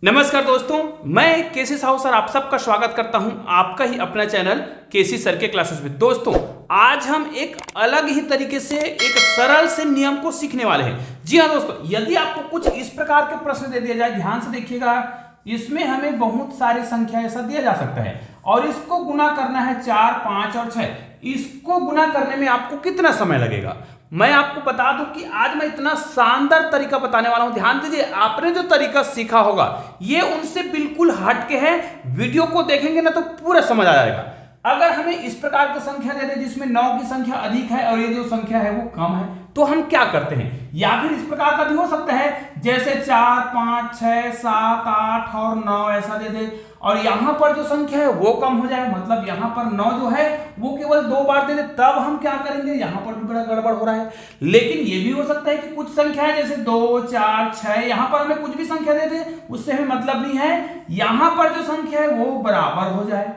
नमस्कार दोस्तों, मैं केसी साहू सर आप सबका स्वागत करता हूं आपका ही अपना चैनल केसी सर के क्लासेस में। दोस्तों, आज हम एक अलग ही तरीके से एक सरल से नियम को सीखने वाले हैं। जी हाँ दोस्तों, यदि आपको कुछ इस प्रकार के प्रश्न दे दिया जाए, ध्यान से देखिएगा। इसमें हमें बहुत सारी संख्या ऐसा दिया जा सकता है और इसको गुना करना है 4, 5 और 6। इसको गुना करने में आपको कितना समय लगेगा, मैं आपको बता दूं कि आज मैं इतना शानदार तरीका बताने वाला हूं। ध्यान दीजिए, आपने जो तरीका सीखा होगा ये उनसे बिल्कुल हटके है। वीडियो को देखेंगे ना तो पूरा समझ आ जाएगा। अगर हमें इस प्रकार की संख्या दे दे जिसमें 9 की संख्या अधिक है और ये जो संख्या है वो कम है, तो हम क्या करते हैं? या फिर इस प्रकार का भी हो सकता है, जैसे 4, 5, 6, 7, 8 और 9 ऐसा दे दे और यहां पर जो संख्या है वो कम हो जाए, मतलब यहां पर 9 जो है वो केवल 2 बार दे दे, तब हम क्या करेंगे? यहां पर भी बड़ा गड़बड़ हो रहा है। लेकिन ये भी हो सकता है कि कुछ संख्या है जैसे 2, 4, 6, यहां पर हमें कुछ भी संख्या दे दे, उससे हमें मतलब नहीं है। यहां पर जो संख्या है वो बराबर हो जाए।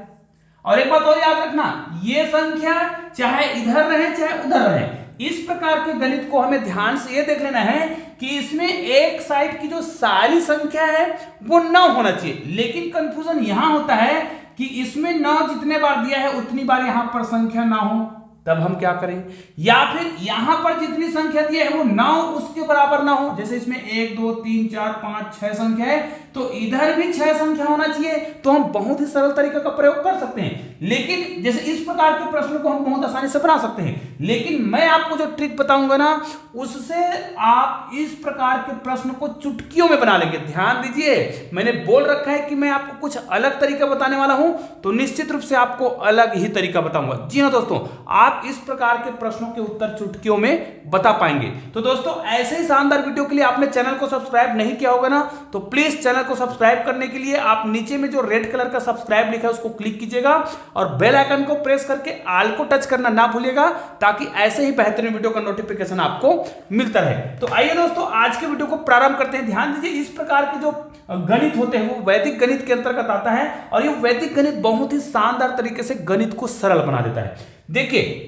और एक बात और याद रखना, ये संख्या चाहे इधर रहे चाहे उधर रहे, इस प्रकार के गणित को हमें ध्यान से ये देख लेना है कि इसमें एक साइड की जो सारी संख्या है वो 9 होना चाहिए। लेकिन कंफ्यूजन यहां होता है कि इसमें 9 जितने बार दिया है उतनी बार यहां पर संख्या ना हो, तब हम क्या करें? या फिर यहां पर जितनी संख्या दी है वो 9 उसके बराबर ना हो, जैसे इसमें 1, 2, 3, 4, 5, 6 संख्या है तो इधर भी 6 संख्या होना चाहिए, तो हम बहुत ही सरल तरीके का प्रयोग कर सकते हैं। लेकिन जैसे इस प्रकार के प्रश्न को हम बहुत आसानी से बना सकते हैं, लेकिन मैं आपको जो ट्रिक बताऊंगा ना उससे आप इस प्रकार के प्रश्न को चुटकियों में बना लेंगे। ध्यान दीजिए, मैंने बोल रखा है कि मैं आपको कुछ अलग तरीका बताने वाला हूं, तो निश्चित रूप से आपको अलग ही तरीका बताऊंगा। जी हाँ दोस्तों, आप इस प्रकार के प्रश्नों के उत्तर चुटकियों में बता पाएंगे। तो दोस्तों, ऐसे ही शानदार वीडियो के लिए आपने चैनल को सब्सक्राइब नहीं किया होगा ना, तो प्लीज चैनल को सब्सक्राइब करने के लिए आप नीचे में जो रेड कलर का सब्सक्राइब लिखा है उसको क्लिक कीजिएगा और बेल आइकन को प्रेस करके ऑल को टच करना ना भूलिएगा, ताकि ऐसे ही बेहतरीन वीडियो का नोटिफिकेशन आपको मिलता रहे। तो आइए दोस्तों, आज के वीडियो को प्रारंभ करते हैं। ध्यान दीजिए, इस प्रकार के जो गणित होते हैं वो वैदिक गणित के अंतर्गत आता है और ये वैदिक गणित बहुत ही शानदार तरीके से गणित को सरल बना देता है। देखिए,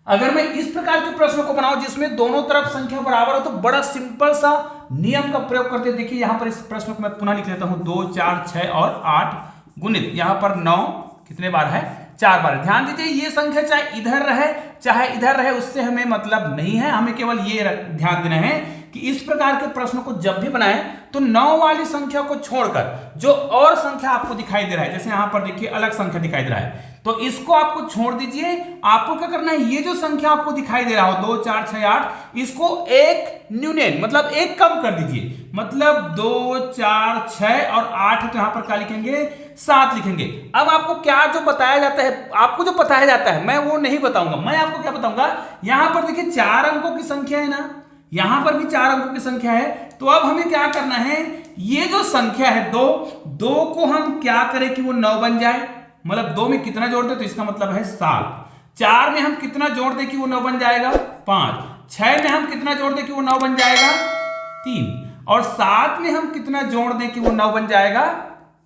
अगर मैं इस प्रकार के प्रश्न को बनाऊं जिसमें दोनों तरफ संख्या बराबर हो, तो बड़ा सिंपल सा नियम का प्रयोग करते हैं। देखिए, यहां पर इस प्रश्न को मैं पुनः लिख लेता हूं, 2, 4, 6 और 8 गुणित यहां पर 9 कितने बार है? 4 बार। ध्यान दीजिए, ये संख्या चाहे इधर रहे चाहे इधर रहे उससे हमें मतलब नहीं है, हमें केवल ये ध्यान देना है कि इस प्रकार के प्रश्न को जब भी बनाएं तो 9 वाली संख्या को छोड़कर जो और संख्या आपको दिखाई दे रहा है, जैसे यहां पर देखिए अलग संख्या दिखाई दे रहा है, तो इसको आपको छोड़ दीजिए। आपको क्या करना है, ये जो संख्या आपको दिखाई दे रहा हो 2, 4, 6, 8, इसको एक न्यूनन मतलब एक कम कर दीजिए। मतलब 2, 4, 6 और 8 तो यहां पर क्या लिखेंगे? 7 लिखेंगे। अब आपको क्या जो बताया जाता है, आपको जो बताया जाता है मैं वो नहीं बताऊंगा। मैं आपको क्या बताऊंगा, यहां पर देखिए 4 अंकों की संख्या है ना, यहां पर भी 4 अंकों की संख्या है। तो अब हमें क्या करना है, ये जो संख्या है 2 को हम क्या करें कि वो 9 बन जाए। मतलब 2 में कितना जोड़ दे तो इसका मतलब है 7। 4 में हम कितना जोड़ दे कि वो 9 बन जाएगा? 5। 6 में हम कितना जोड़ दे कि वो 9 बन जाएगा? 3। और 7 में हम कितना जोड़ दे कि वो 9 बन जाएगा?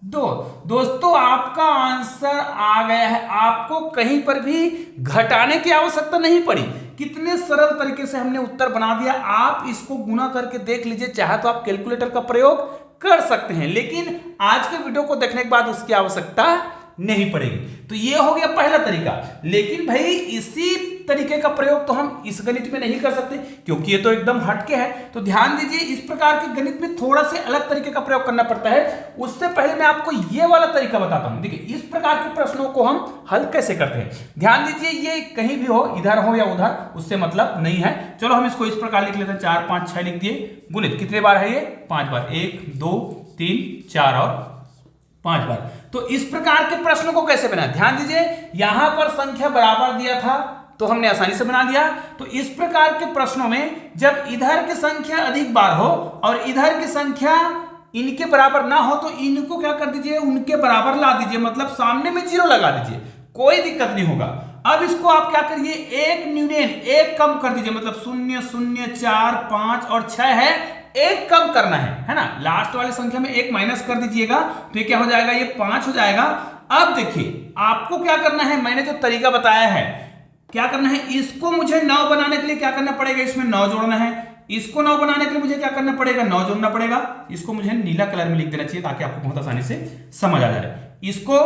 2। दोस्तों, आपका आंसर आ गया है। आपको कहीं पर भी घटाने की आवश्यकता नहीं पड़ी। कितने सरल तरीके से हमने उत्तर बना दिया। आप इसको गुना करके देख लीजिए, चाहे तो आप कैलकुलेटर का प्रयोग कर सकते हैं, लेकिन आज के वीडियो को देखने के बाद उसकी आवश्यकता नहीं पड़ेगी। तो ये हो गया पहला तरीका। लेकिन भाई, इसी तरीके का प्रयोग तो हम इस गणित में नहीं कर सकते क्योंकि ये तो एकदम हटके है। तो ध्यान दीजिए, इस प्रकार के गणित में थोड़ा से अलग तरीके का प्रयोग करना पड़ता है। उससे पहले मैं आपको ये वाला तरीका बताता हूं। देखिए, इस प्रकार के प्रश्नों को हम हल कैसे करते हैं। ध्यान दीजिए, ये कहीं भी हो, इधर हो या उधर, उससे मतलब नहीं है। चलो हम इसको इस प्रकार लिख लेते हैं, 4, 5, 6 लिख दिए। गुणित कितने बार है ये? 5 बार। 1, 2, 3, 4 और 5 बार। तो इस प्रकार के प्रश्नों को कैसे बनाए? ध्यान दीजिए, यहां पर संख्या बराबर दिया था तो हमने आसानी से बना दिया। तो इस प्रकार के प्रश्नों में जब इधर की संख्या अधिक बार हो और इधर की संख्या इनके बराबर ना हो, तो इनको क्या कर दीजिए? उनके बराबर ला दीजिए, मतलब सामने में 0 लगा दीजिए, कोई दिक्कत नहीं होगा। अब इसको आप क्या करिए, एक न्यूनन एक कम कर दीजिए, मतलब 0, 0, 4, 5 और 6 है, एक कम करना है ना। लास्ट वाली संख्या में एक माइनस कर दीजिएगा तो ये क्या हो जाएगा? ये 5 हो जाएगा। अब देखिए, आपको क्या करना है, मैंने जो तरीका बताया है क्या करना है, इसको मुझे 9 बनाने के लिए क्या करना पड़ेगा? इसमें 9 जोड़ना है। इसको 9 बनाने के लिए मुझे क्या करना पड़ेगा, 9 जोड़ना पड़ेगा। इसको मुझे नीला कलर में लिख देना चाहिए ताकि आपको बहुत आसानी से समझ आ जाए। इसको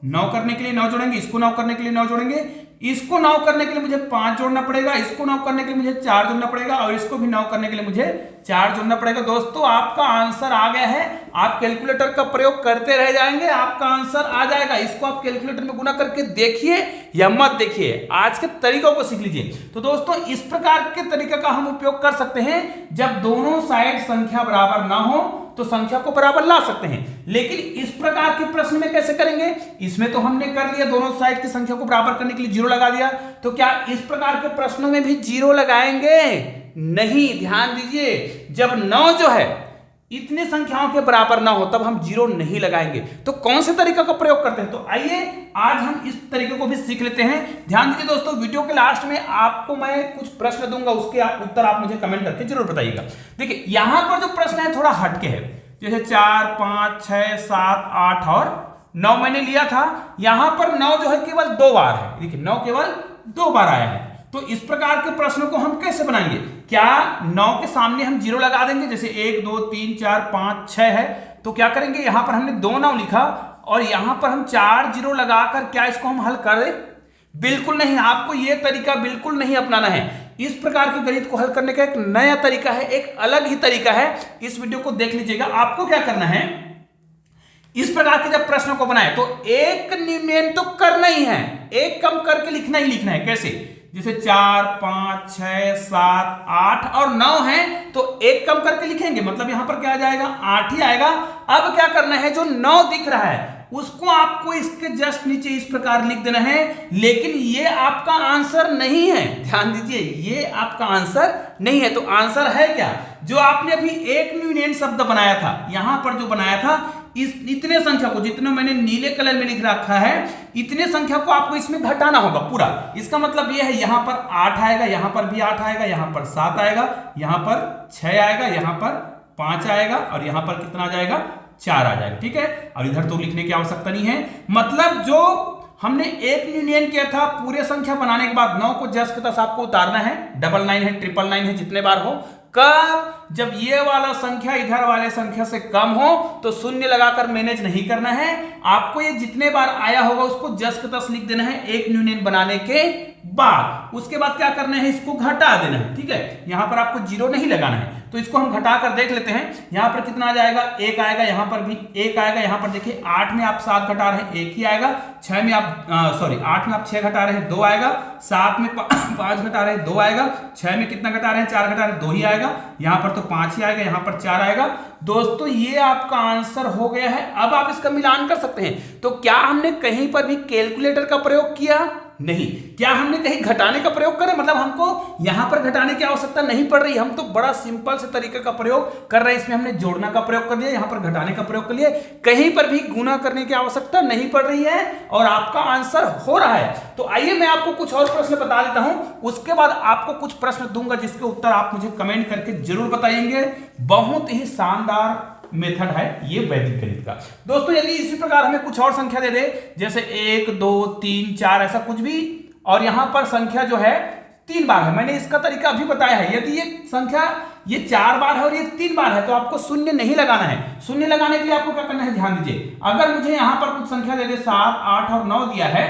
9 करने के लिए 9 जोड़ेंगे, इसको 9 करने के लिए 9 जोड़ेंगे, इसको 9 करने के लिए मुझे 5 जोड़ना पड़ेगा, इसको 9 करने के लिए मुझे 4 जोड़ना पड़ेगा और इसको भी 9 करने के लिए मुझे 4 जोड़ना पड़ेगा। दोस्तों आपका आंसर आ गया है। आप कैलकुलेटर का प्रयोग करते रह जाएंगे, आपका आंसर आ जाएगा। इसको आप कैलकुलेटर में गुना करके देखिए या मत देखिए, आज के तरीकों को सीख लीजिए। तो दोस्तों इस प्रकार के तरीके का हम उपयोग कर सकते हैं। जब दोनों साइड संख्या बराबर ना हो तो संख्या को बराबर ला सकते हैं। लेकिन इस प्रकार के प्रश्न में कैसे करेंगे, इसमें तो हमने कर लिया, दोनों साइड की संख्या को बराबर करने के लिए 0 लगा दिया। तो क्या इस प्रकार के प्रश्नों में भी 0 लगाएंगे? नहीं, ध्यान दीजिए, जब 9 जो है इतने संख्याओं के बराबर ना हो तब हम 0 नहीं लगाएंगे। तो कौन से तरीका का प्रयोग करते हैं, तो आइए आज हम इस तरीके को भी सीख लेते हैं। ध्यान दीजिए दोस्तों, वीडियो के लास्ट में आपको मैं कुछ प्रश्न दूंगा, उसके उत्तर आप मुझे कमेंट करके जरूर बताइएगा। देखिए यहां पर जो प्रश्न है थोड़ा हटके है, जैसे 4, 5, 6, 7, 8 और 9 मैंने लिया था। यहां पर 9 जो है केवल 2 बार है। देखिए 9 केवल 2 बार आया है। तो इस प्रकार के प्रश्नों को हम कैसे बनाएंगे? क्या 9 के सामने हम 0 लगा देंगे? जैसे 1, 2, 3, 4, 5, 6 है, तो क्या करेंगे, यहां पर हमने 2 9 लिखा और यहां पर हम 4 0 लगाकर क्या इसको हम हल करें? बिल्कुल नहीं, आपको यह तरीका बिल्कुल नहीं अपनाना है। इस प्रकार के गणित को हल करने का एक नया तरीका है, एक अलग ही तरीका है। इस वीडियो को देख लीजिएगा। आपको क्या करना है, इस प्रकार के जब प्रश्नों को बनाए तो एक न्यूनयन तो करना ही है, एक कम करके लिखना ही लिखना है। कैसे? जैसे 4, 5, 6, 7, 8 और 9 है तो एक कम करके लिखेंगे, मतलब यहां पर क्या आ जाएगा, 8 ही आएगा। अब क्या करना है, जो 9 दिख रहा है उसको आपको इसके जस्ट नीचे इस प्रकार लिख देना है। लेकिन ये आपका आंसर नहीं है, ध्यान दीजिए, ये आपका आंसर नहीं है। तो आंसर है क्या, जो आपने अभी एक न्यूनयन शब्द बनाया था, यहां पर जो बनाया था, इस इतने संख्या को, जितने मैंने नीले कलर में लिख रखा है, इतने संख्या को आपको इसमें घटाना होगा पूरा। इसका मतलब यह है, यहां पर 8 आएगा, यहां पर भी 8 आएगा, यहां पर 7 आएगा, यहां पर 6 आएगा, यहां पर 5 आएगा और यहां पर कितना आ जाएगा, 4 आ जाएगा। ठीक है, और इधर तो लिखने की आवश्यकता नहीं है। मतलब जो हमने एक यूनियन किया था, पूरे संख्या बनाने के बाद 9 को जस्ट के तस आपको उतारना है, 999 है, 999 है, जितने बार हो। कब? जब ये वाला संख्या इधर वाले संख्या से कम हो तो शून्य लगाकर मैनेज नहीं करना है। आपको ये जितने बार आया होगा उसको जस्ट के तस लिख देना है एक यूनियन बनाने के बाद। उसके बाद क्या करना है, इसको घटा देना है। ठीक है, यहां पर आपको 0 नहीं लगाना है। तो इसको हम घटा कर देख लेते हैं। यहां पर कितना आ जाएगा, 1 आएगा, यहां पर भी 1 आएगा। यहां पर देखिए 8 में आप 7 घटा रहे हैं, 1 ही आएगा। 6 में आप 8 में आप 6 घटा रहे हैं, 2 आएगा। 7 में 5 घटा रहे हैं, 2 आएगा। 6 में कितना घटा रहे हैं, 4 घटा रहे हैं, 2 ही आएगा। यहां पर तो 5 ही आएगा, यहां पर 4 आएगा। दोस्तों ये आपका आंसर हो गया है। अब आप इसका मिलान कर सकते हैं। तो क्या हमने कहीं पर भी कैलकुलेटर का प्रयोग किया? नहीं। क्या हमने कहीं घटाने का प्रयोग करें? मतलब हमको यहां पर घटाने की आवश्यकता नहीं पड़ रही, हम तो बड़ा सिंपल से तरीके का प्रयोग कर रहे हैं। इसमें हमने जोड़ना का प्रयोग कर दिया, यहां पर घटाने का प्रयोग कर लिया। कहीं पर भी गुना करने की आवश्यकता नहीं पड़ रही है और आपका आंसर हो रहा है। तो आइए मैं आपको कुछ और प्रश्न बता देता हूं, उसके बाद आपको कुछ प्रश्न दूंगा जिसके उत्तर आप मुझे कमेंट करके जरूर बताएंगे। बहुत ही शानदार मेथड है ये वैदिक गणित का। दोस्तों यदि इसी प्रकार हमें कुछ और संख्या दे दे, जैसे 1, 2, 3, 4 ऐसा कुछ भी, और यहां पर संख्या जो है 3 बार है, मैंने इसका तरीका अभी बताया है। यदि ये संख्या ये 4 बार है और ये 3 बार है तो आपको शून्य नहीं लगाना है। शून्य लगाने के लिए आपको क्या करना है, ध्यान दीजिए। अगर मुझे यहां पर कुछ संख्या दे दे, 7, 8 और 9 दिया है,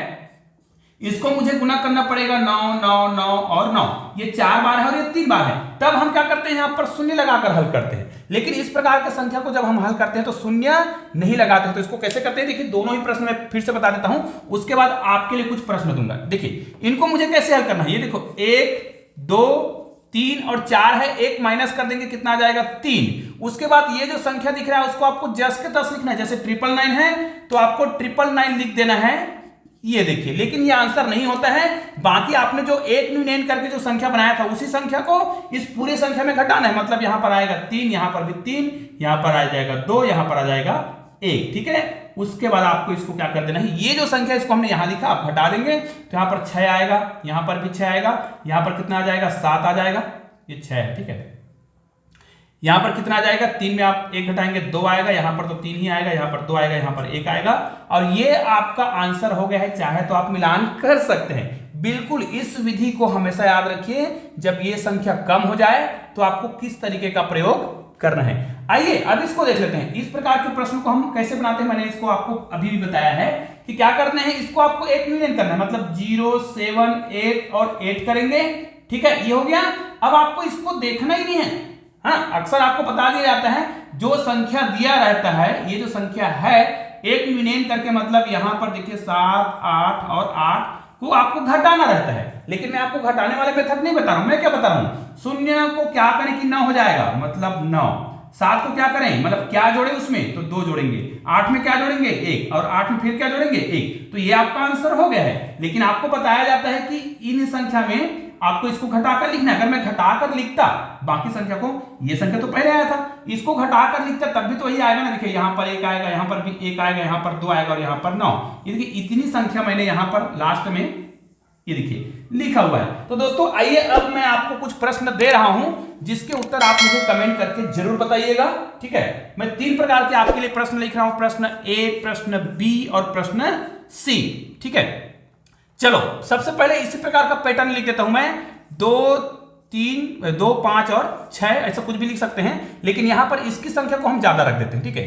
इसको मुझे गुना करना पड़ेगा 9, 9, 9 और 9। ये 4 बार है और ये 3 बार है। तब हम क्या करते हैं, यहां पर शून्य लगाकर हल करते हैं। लेकिन इस प्रकार की संख्या को जब हम हल करते हैं तो शून्य नहीं लगाते हैं। तो इसको कैसे करते हैं, देखिए दोनों ही प्रश्न मैं फिर से बता देता हूं, उसके बाद आपके लिए कुछ प्रश्न दूंगा। देखिए इनको मुझे कैसे हल करना है, ये देखो 1, 2, 3 और 4 है, 1 माइनस कर देंगे, कितना आ जाएगा, 3। उसके बाद ये जो संख्या दिख रहा है उसको आपको जस्ट के तस लिखना है। जैसे 999 है तो आपको 999 लिख देना है, ये देखिए। लेकिन ये आंसर नहीं होता है। बाकी आपने जो एक न्यूनयन करके जो संख्या बनाया था उसी संख्या को इस पूरी संख्या में घटाना है। मतलब यहां पर आएगा 3, यहां पर भी 3, यहां पर आ जाएगा 2, यहां पर आ जाएगा 1। ठीक है, उसके बाद आपको इसको क्या कर देना है, ये जो संख्या इसको हमने यहां लिखा, आप घटा देंगे तो यहां पर 6 आएगा, यहां पर भी 6 आएगा, यहां पर कितना आ जाएगा, 7 आ जाएगा, ये 6 है। ठीक है, यहां पर कितना आ जाएगा, 3 में आप 1 घटाएंगे, 2 आएगा, यहां पर तो 3 ही आएगा, यहां पर 2 आएगा, यहां पर 1 आएगा। और ये आपका आंसर हो गया है। चाहे तो आप मिलान कर सकते हैं, बिल्कुल इस विधि को हमेशा याद रखिए, जब ये संख्या कम हो जाए तो आपको किस तरीके का प्रयोग करना है। आइए अब इसको देख लेते हैं, इस प्रकार के प्रश्न को हम कैसे बनाते हैं। मैंने इसको आपको अभी भी बताया है कि क्या करना है, इसको आपको एक यूनियन करना है, मतलब 0, 7, 8 और 8 करेंगे। ठीक है, ये हो गया। अब आपको इसको देखना ही नहीं है। हाँ, अक्सर आपको बता दिया जाता है जो संख्या दिया रहता है, ये जो संख्या है एक यूनियन करके, मतलब यहां पर देखिए 7, 8 और 8 को आपको घटाना रहता है। लेकिन मैं आपको घटाने वाले मेथड नहीं बता रहा हूं, मैं क्या बता रहा हूं, शून्य को क्या करें कि 9 हो जाएगा, मतलब 9। 7 को क्या करें, मतलब क्या जोड़े उसमें, तो 2 जोड़ेंगे। 8 में क्या जोड़ेंगे, 1, और 8 में फिर क्या जोड़ेंगे, 1। तो ये आपका आंसर हो गया है। लेकिन आपको बताया जाता है कि इन संख्या में आपको इसको घटाकर लिखना है। अगर मैं घटाकर लिखता बाकी संख्या को, ये संख्या तो पहले आया था, इसको घटाकर लिखता तब भी तो वही आएगा ना। देखिए यहां पर 1 आएगा, यहां पर भी 1 आएगा, यहां पर 2 आएगा और यहां पर 9। ये देखिए इतनी संख्या मैंने यहां पर लास्ट में ये देखिए लिखा हुआ है। तो दोस्तों आइए अब मैं आपको कुछ प्रश्न दे रहा हूं जिसके उत्तर आप मुझे कमेंट करके जरूर बताइएगा। ठीक है, मैं 3 प्रकार के आपके लिए प्रश्न लिख रहा हूं, प्रश्न ए, प्रश्न बी और प्रश्न सी। ठीक है, चलो सबसे पहले इसी प्रकार का पैटर्न लिख देता हूं मैं। 2, 3, 2, 5 और 6 ऐसा कुछ भी लिख सकते हैं, लेकिन यहां पर इसकी संख्या को हम ज्यादा रख देते हैं। ठीक है,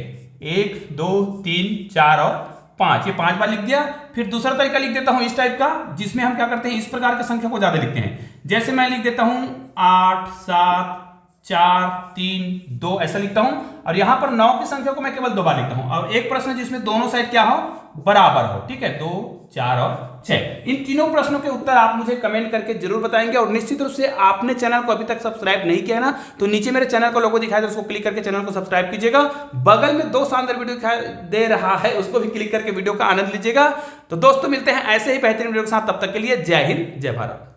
1, 2, 3, 4 और 5, ये 5 बार लिख दिया। फिर दूसरा तरीका लिख देता हूं इस टाइप का, जिसमें हम क्या करते हैं, इस प्रकार की संख्या को ज्यादा लिखते हैं। जैसे मैं लिख देता हूं 8, 7, 4, 3, 2 ऐसा लिखता हूं, और यहां पर 9 की संख्या को मैं केवल 2 बार लिखता हूं। और एक प्रश्न जिसमें दोनों साइड क्या हो, बराबर हो। ठीक है, 2, 4 और 6। इन तीनों प्रश्नों के उत्तर आप मुझे कमेंट करके जरूर बताएंगे। और निश्चित रूप से आपने चैनल को अभी तक सब्सक्राइब नहीं किया ना, तो नीचे मेरे चैनल का लोगो दिखाई दे, उसको क्लिक करके चैनल को सब्सक्राइब कीजिएगा। बगल में 2 शानदार वीडियो दिखाई दे रहा है, उसको भी क्लिक करके वीडियो का आनंद लीजिएगा। तो दोस्तों मिलते हैं ऐसे ही बेहतरीन वीडियो के साथ, तब तक के लिए जय हिंद, जय भारत।